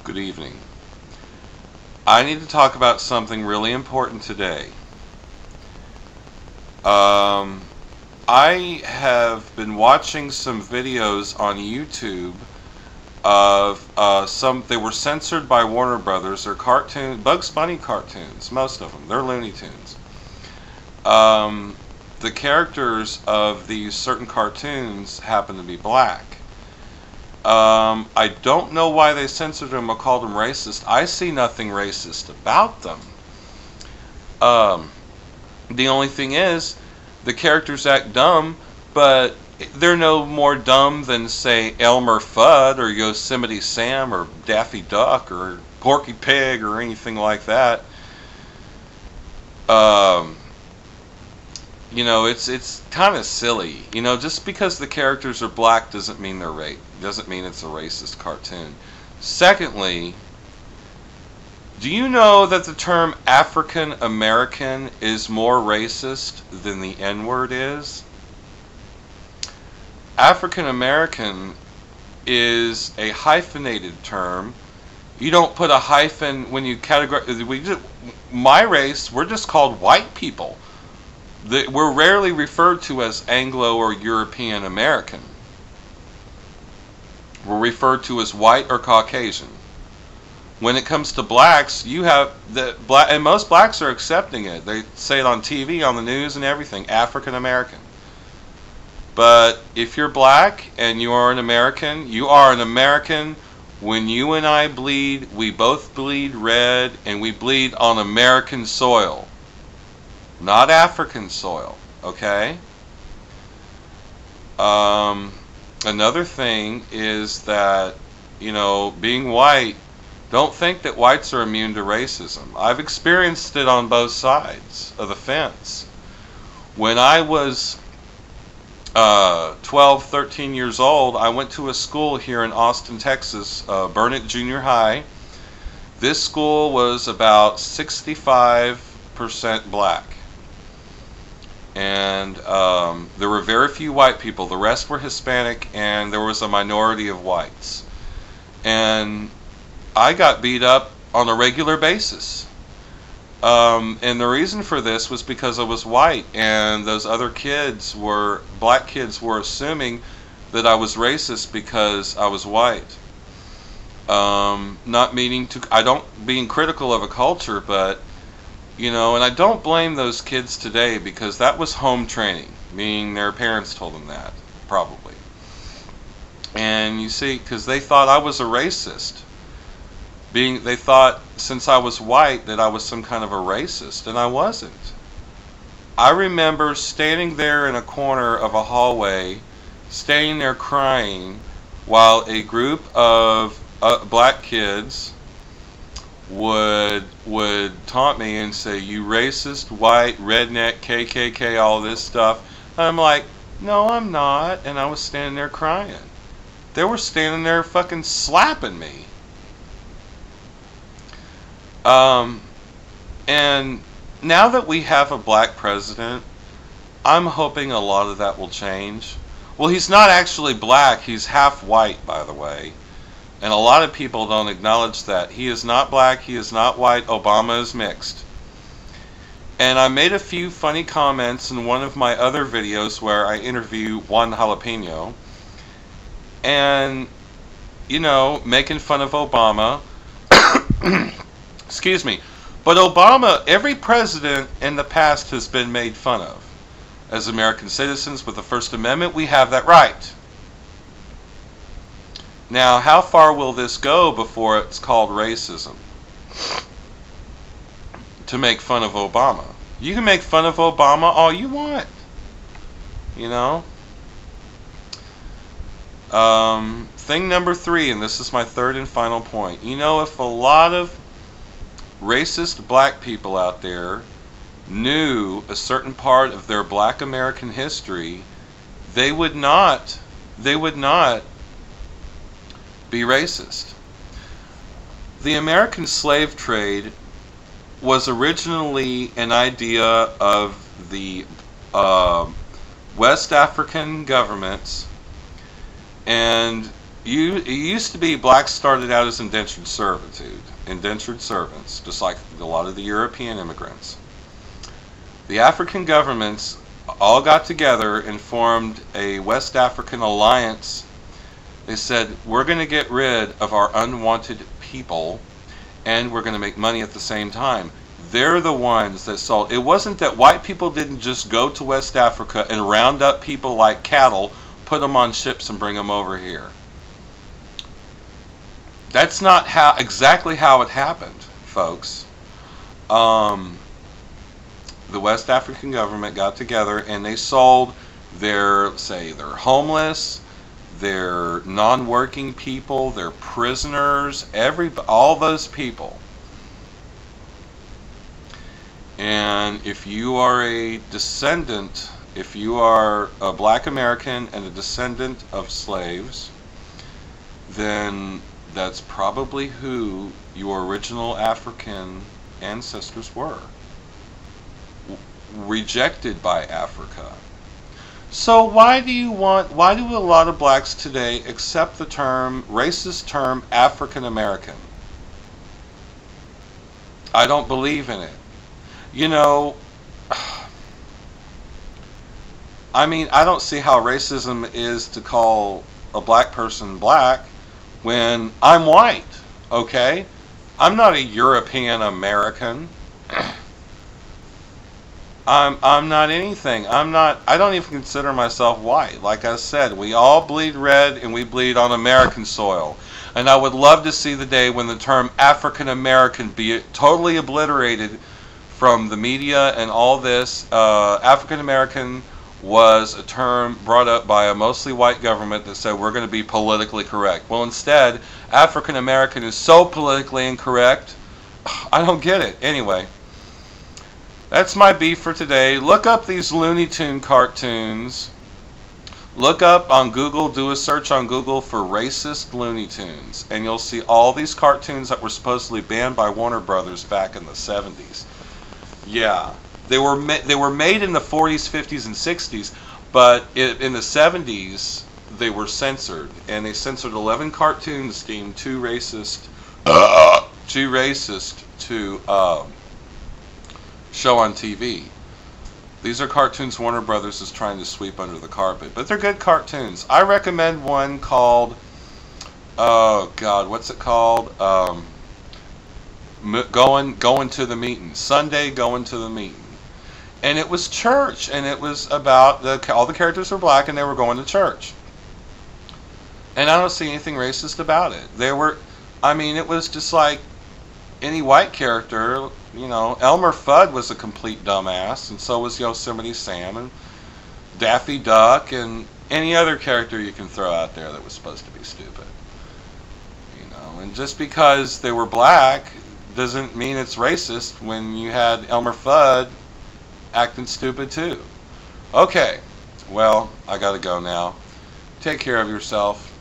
Good evening. I need to talk about something really important today. I have been watching some videos on YouTube of they were censored by Warner Brothers. They're Bugs Bunny cartoons, most of them. They're Looney Tunes. The characters of these certain cartoons happen to be black. I don't know why they censored them or called them racist. I see nothing racist about them. The only thing is, the characters act dumb, but they're no more dumb than, say, Elmer Fudd or Yosemite Sam or Daffy Duck or Porky Pig or anything like that. It's kind of silly. Just because the characters are black doesn't mean doesn't mean it's a racist cartoon. Secondly, do you know that the term African American is more racist than the N-word is? African American is a hyphenated term. You don't put a hyphen when you categorize. My race, we're just called white people. We're rarely referred to as Anglo or European American. We're referred to as white or Caucasian. When it comes to blacks, and most blacks are accepting it. They say it on TV, on the news, and everything. African American. But if you're black and you are an American, you are an American. When you and I bleed, we both bleed red, and we bleed on American soil. Not African soil, okay? Another thing is that, being white, don't think that whites are immune to racism. I've experienced it on both sides of the fence. When I was 12, 13 years old, I went to a school here in Austin, Texas, Burnett Junior High. This school was about 65% black. And there were very few white people. The rest were Hispanic, and there was a minority of whites. And I got beat up on a regular basis. And the reason for this was because I was white, and those other black kids were assuming that I was racist because I was white. Not meaning to, being critical of a culture, but and I don't blame those kids today because that was home training, meaning their parents told them that, probably. And you see, because they thought I was a racist. They thought since I was white that I was some kind of a racist, and I wasn't. I remember standing there in a corner of a hallway, standing there crying, while a group of black kids would taunt me and say, "You racist, white, redneck, KKK, all this stuff." And I'm like, "No, I'm not." And I was standing there crying. They were standing there fucking slapping me. And now that we have a black president, I'm hoping a lot of that will change. Well, he's not actually black. He's half white, by the way. And a lot of people don't acknowledge that. He is not black, he is not white, Obama is mixed. And I made a few funny comments in one of my other videos where I interview one Jalopenio. And, making fun of Obama. Excuse me. But Obama, every president in the past has been made fun of. As American citizens with the First Amendment, we have that right. Now, how far will this go before it's called racism? To make fun of Obama. You can make fun of Obama all you want. Thing number 3, and this is my third and final point. If a lot of racist black people out there knew a certain part of their black American history, they would not be racist. The American slave trade was originally an idea of the West African governments, and it used to be blacks started out as indentured servitude, indentured servants, just like a lot of the European immigrants. The African governments all got together and formed a West African alliance. They said, we're going to get rid of our unwanted people and we're going to make money at the same time. They're the ones that sold. It wasn't that white people didn't just go to West Africa and round up people like cattle, put them on ships and bring them over here. That's not exactly how it happened, folks. The West African government got together and they sold their homeless, their non-working people, their prisoners, all those people. And if you are a descendant, if you are a black American and a descendant of slaves, then that's probably who your original African ancestors were. Rejected by Africa. So why do a lot of blacks today accept the racist term African American? I don't believe in it. You know, I mean, I don't see how racism is to call a black person black when I'm white, okay? I'm not a European American. I'm not anything. I don't even consider myself white. Like I said, we all bleed red and we bleed on American soil. And I would love to see the day when the term African American be totally obliterated from the media and all this. African American was a term brought up by a mostly white government that said we're going to be politically correct. Well, instead, African American is so politically incorrect, I don't get it. Anyway, that's my beef for today. Look up these Looney Tune cartoons. Look up on Google, do a search on Google for racist Looney Tunes, and you'll see all these cartoons that were supposedly banned by Warner Brothers back in the 70s. Yeah, they were made in the 40s, 50s, and 60s, but in the 70s they were censored, and they censored 11 cartoons deemed too racist to show on TV. These are cartoons Warner Brothers is trying to sweep under the carpet, but they're good cartoons. I recommend one called, oh God, what's it called? Going to the meeting. Sunday going to the meeting. And it was church, and it was about all the characters were black and they were going to church. And I don't see anything racist about it. It was just like any white character. You know, Elmer Fudd was a complete dumbass, and so was Yosemite Sam and Daffy Duck and any other character you can throw out there that was supposed to be stupid. You know, and just because they were black doesn't mean it's racist when you had Elmer Fudd acting stupid too. Okay, well, I gotta go now. Take care of yourself.